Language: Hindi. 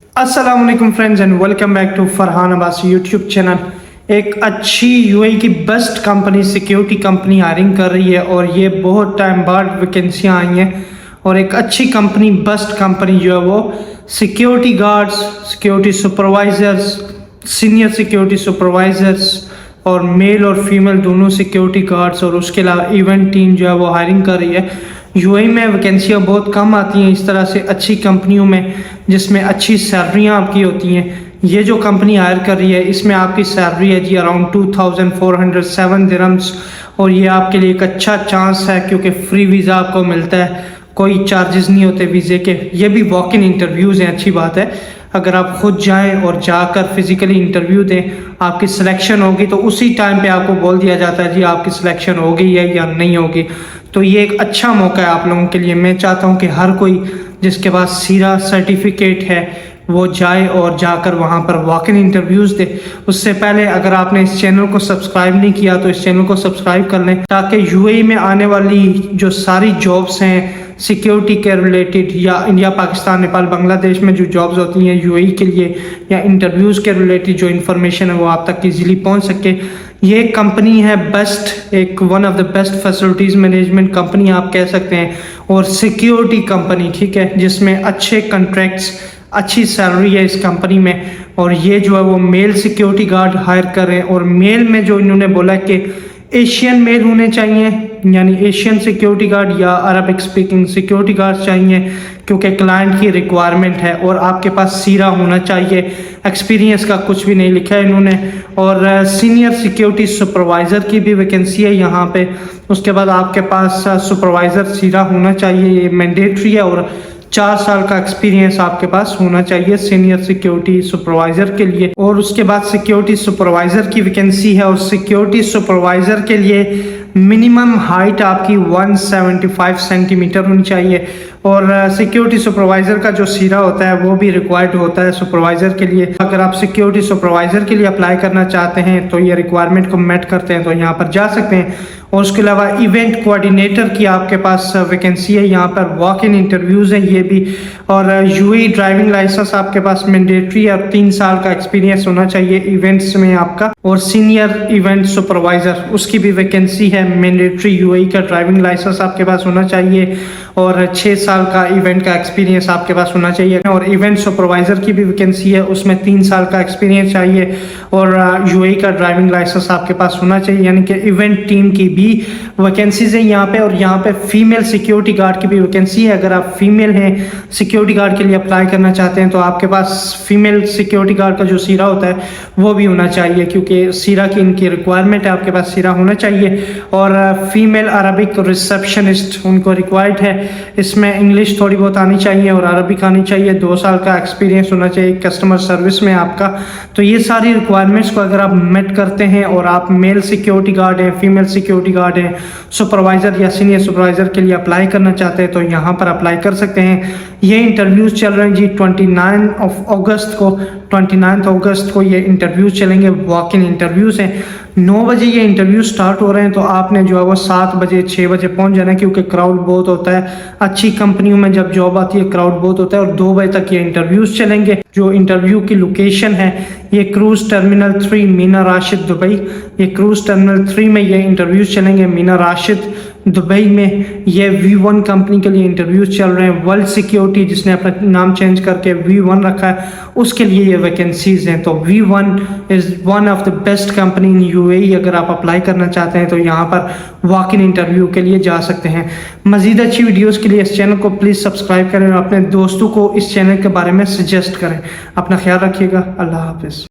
अस्सलाम वालेकुम friends and welcome back to Farhan Abbas YouTube channel. एक अच्छी यूएई की best company security company hiring कर रही है और ये बहुत टाइम बाद वैकेंसियाँ आई हैं और एक अच्छी कंपनी बेस्ट कंपनी जो है वो security guards, security supervisors, senior security supervisors और मेल और फीमेल दोनों सिक्योरिटी गार्ड्स और उसके अलावा इवेंट टीम जो है वो हायरिंग कर रही है। यूएई में वैकेंसियाँ बहुत कम आती हैं इस तरह से अच्छी कंपनियों में जिसमें अच्छी सैलरियाँ आपकी होती हैं। ये जो कंपनी हायर कर रही है इसमें आपकी सैलरी है जी अराउंड 2407 दिरहम्स और ये आपके लिए एक अच्छा चांस है क्योंकि फ्री वीज़ा आपको मिलता है, कोई चार्जेस नहीं होते वीज़े के। ये भी वॉक इन इंटरव्यूज़ हैं, अच्छी बात है। अगर आप खुद जाएं और जाकर फिजिकली इंटरव्यू दें, आपकी सिलेक्शन होगी तो उसी टाइम पे आपको बोल दिया जाता है जी आपकी सिलेक्शन हो गई है या नहीं होगी। तो ये एक अच्छा मौका है आप लोगों के लिए। मैं चाहता हूँ कि हर कोई जिसके पास सीरा सर्टिफिकेट है वो जाए और जाकर वहाँ पर वॉक इन इंटरव्यूज़ दे। उससे पहले अगर आपने इस चैनल को सब्सक्राइब नहीं किया तो इस चैनल को सब्सक्राइब कर लें ताकि यूएई में आने वाली जो सारी जॉब्स हैं सिक्योरिटी के रिलेटेड या इंडिया, पाकिस्तान, नेपाल, बांग्लादेश में जो जॉब्स होती हैं यूएई के लिए या इंटरव्यूज़ के रिलेटेड जो इन्फॉर्मेशन है वो आप तक ईजीली पहुँच सके। ये कंपनी है बेस्ट, एक one of the best facilities management company आप कह सकते हैं और सिक्योरिटी कंपनी, ठीक है, जिसमें अच्छे कॉन्ट्रैक्ट्स, अच्छी सैलरी है इस कंपनी में। और ये जो है वो मेल सिक्योरिटी गार्ड हायर कर रहे हैं और मेल में जो इन्होंने बोला कि एशियन मेल होने चाहिए, यानी एशियन सिक्योरिटी गार्ड या अरबिक स्पीकिंग सिक्योरिटी गार्ड चाहिए क्योंकि क्लाइंट की रिक्वायरमेंट है। और आपके पास सीरा होना चाहिए, एक्सपीरियंस का कुछ भी नहीं लिखा है इन्होंने। और सीनियर सिक्योरिटी सुपरवाइज़र की भी वैकेंसी है यहाँ पे। उसके बाद आपके पास सुपरवाइज़र सीरा होना चाहिए, ये मैंडेटरी है। और 4 साल का एक्सपीरियंस आपके पास होना चाहिए सीनियर सिक्योरिटी सुपरवाइज़र के लिए। और उसके बाद सिक्योरिटी सुपरवाइज़र की वैकेंसी है और सिक्योरिटी सुपरवाइज़र के लिए मिनिमम हाइट आपकी 175 सेंटीमीटर होनी चाहिए। और सिक्योरिटी सुपरवाइज़र का जो सीरा होता है वो भी रिक्वायर्ड होता है सुपरवाइज़र के लिए। अगर आप सिक्योरिटी सुपरवाइज़र के लिए अप्लाई करना चाहते हैं तो ये रिक्वायरमेंट को मेट करते हैं तो यहाँ पर जा सकते हैं। और उसके अलावा इवेंट कोऑर्डिनेटर की आपके पास वैकेंसी है, यहाँ पर वॉक इन इंटरव्यूज़ हैं ये भी। और यूएई ड्राइविंग लाइसेंस आपके पास मैंडेटरी है और 3 साल का एक्सपीरियंस होना चाहिए इवेंट्स में आपका। और सीनियर इवेंट सुपरवाइज़र उसकी भी वैकेंसी है मैंडेटरी, यूएई का ड्राइविंग लाइसेंस आपके पास होना चाहिए और 6 साल का इवेंट का एक्सपीरियंस आपके पास होना चाहिए। और इवेंट सुपरवाइज़र की भी वैकेंसी है, उसमें 3 साल का एक्सपीरियंस चाहिए और यूएई का ड्राइविंग लाइसेंस आपके पास होना चाहिए। यानी कि इवेंट टीम की भी वैकेंसीज है यहाँ पे। और यहाँ पे फीमेल सिक्योरिटी गार्ड की भी वैकेंसी है। अगर आप फीमेल हैं सिक्योरिटी गार्ड के लिए अप्लाई करना चाहते हैं तो आपके पास फीमेल सिक्योरिटी गार्ड का जो सीरा होता है वो भी होना चाहिए क्योंकि सीरा की इनकी रिक्वायरमेंट है, आपके पास सीरा होना चाहिए। और फीमेल अरबिक रिसेप्शनिस्ट उनको रिक्वायर्ड है। इसमें इंग्लिश थोड़ी बहुत आनी चाहिए और अरबिक आनी चाहिए। 2 साल का एक्सपीरियंस होना चाहिए कस्टमर सर्विस में आपका। तो ये सारी रिक्वायरमेंट्स को अगर आप मेट करते हैं और आप मेल सिक्योरिटी गार्ड हैं, फीमेल सिक्योरिटी गार्ड हैं, सुपरवाइज़र या सीनियर सुपरवाइज़र के लिए अप्लाई करना चाहते हैं तो यहाँ पर अप्लाई कर सकते हैं। ये इंटरव्यूज़ चल रहे हैं जी 29 अगस्त को ये इंटरव्यूज़ चलेंगे, वॉक इन इंटरव्यूज़ हैं। 9 बजे ये इंटरव्यू स्टार्ट हो रहे हैं तो आपने जो है वो 7 बजे 6 बजे पहुंच जाना है क्योंकि क्राउड बहुत होता है। अच्छी कंपनियों में जब जॉब आती है क्राउड बहुत होता है। और 2 बजे तक ये इंटरव्यूज़ चलेंगे। जो इंटरव्यू की लोकेशन है ये cruise terminal 3 Mina Rashid Dubai, ये क्रूज़ टर्मिनल 3 में ये इंटरव्यूज़ चलेंगे मीना राशिद दुबई में। ये V1 कंपनी के लिए इंटरव्यूज़ चल रहे हैं। वर्ल्ड सिक्योरिटी जिसने अपना नाम चेंज करके V1 रखा है उसके लिए ये वैकेंसीज़ हैं। तो V1 is one of the best company in UAE. अगर आप अप्लाई करना चाहते हैं तो यहाँ पर वॉक इन इंटरव्यू के लिए जा सकते हैं। मज़ीद अच्छी वीडियोज़ के लिए इस चैनल को प्लीज़ सब्सक्राइब करें और अपने दोस्तों को इस चैनल के बारे में सजेस्ट करें। अपना ख्याल रखिएगा। अल्लाह हाफिज़।